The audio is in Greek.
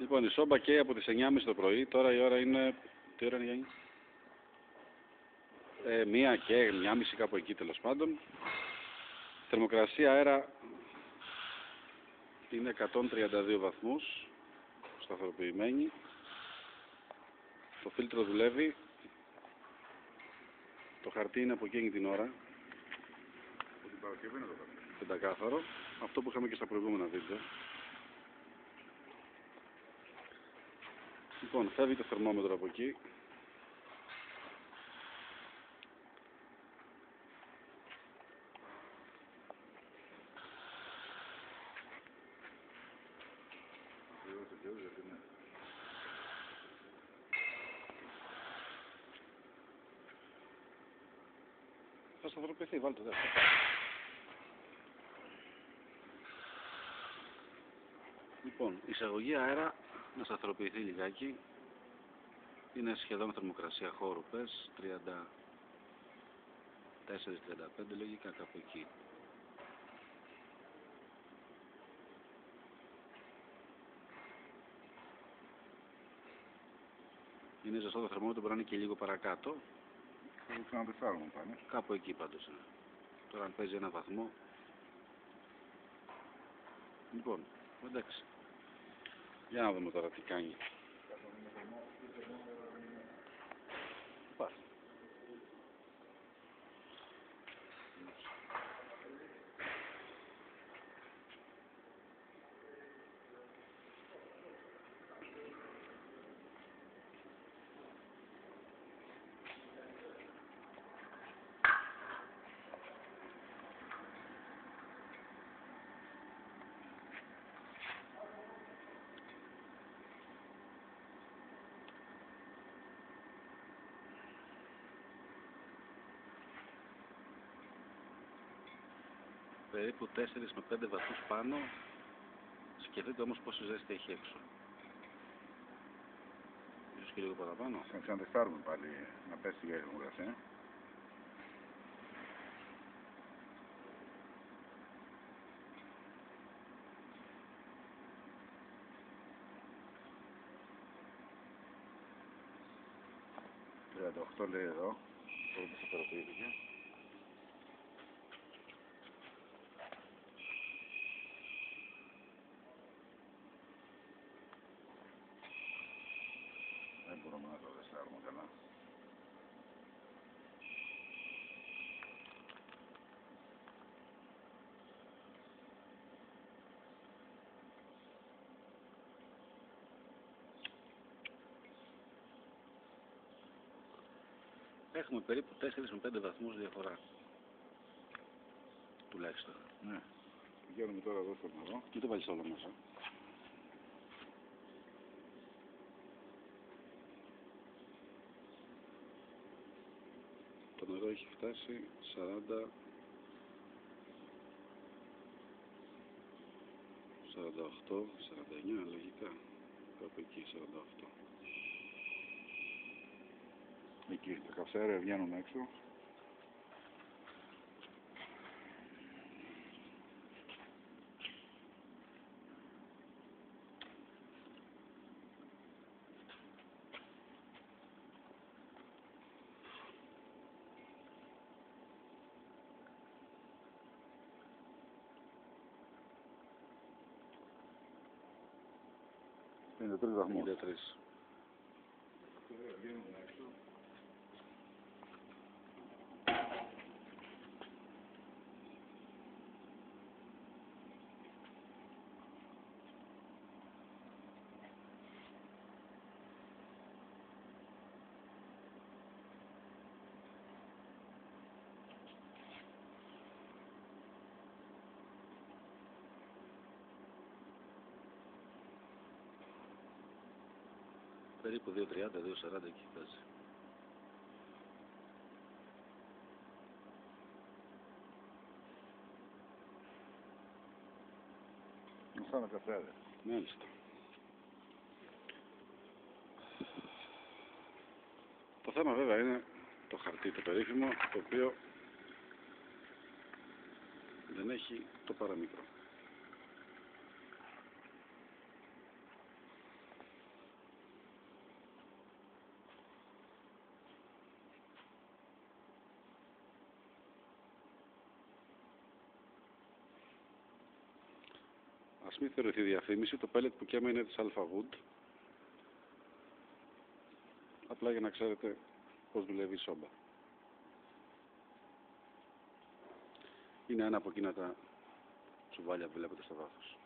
Λοιπόν, η Σόμπα καίει από τις 9.30 το πρωί. Τώρα η ώρα είναι... Τι ώρα είναι, Γιάννη? 1 και 1.30 κάπου εκεί, τέλος πάντων. Θερμοκρασία αέρα είναι 132 βαθμούς. Σταθεροποιημένη. Το φίλτρο δουλεύει. Το χαρτί είναι από εκείνη την ώρα. Πεντακάθαρο. Αυτό που είχαμε και στα προηγούμενα βίντεο. Λοιπόν, φεύγει το θερμόμετρο από εκεί. Θα σταθεροποιηθεί, βάλτε το. Λοιπόν, εισαγωγή αέρα να σταθεροποιηθεί λιγάκι. Είναι σχεδόν θερμοκρασία χώρου, πες, 34-35 λογικά, κάπου εκεί. Είναι ζεστό το θερμόμετρο, μπορεί να είναι και λίγο παρακάτω. Θα το ξανατεστάρουμε πάλι. Κάπου εκεί πάντως είναι. Τώρα αν παίζει 1 βαθμό. Λοιπόν, εντάξει. Για να δούμε τώρα τι κάνει. Υπάρχει. Περίπου 4 με 5 βαθμούς πάνω. Σκεφτείτε όμως πόση ζέστη έχει έξω. Ίσως και λίγο παραπάνω. Θα ξανατεστάρουμε πάλι να πέσει η θερμοκρασία. Το λέει εδώ, το σταθεροποιήθηκε. Δεν μπορούμε να το τεστάρουμε καλά. Έχουμε περίπου 4 με 5 βαθμούς διαφορά. Τουλάχιστον. Ναι. Πηγαίνουμε τώρα εδώ στο νερό. Και το βάλεις όλο μέσα. Το νερό έχει φτάσει 40... 48, 49 λογικά. Κάπου εκεί 48. Εκεί τα καυσαέρια βγαίνουν έξω. Είναι 3 βαθμούς. 53. Βγαίνουν έξω. Περίπου 2.30, 2.40 εκεί φτάσει. Σαν τα καυσαέρια. Μάλιστα. Το θέμα βέβαια είναι το χαρτί το περίφημο, το οποίο δεν έχει το παραμικρό. ας μην θεωρηθεί διαφήμιση, το πέλετ που καίμε είναι της Alpha Wood. Απλά για να ξέρετε πώς δουλεύει η σόμπα. Είναι ένα από εκείνα τα τσουβάλια που βλέπετε στο βάθος.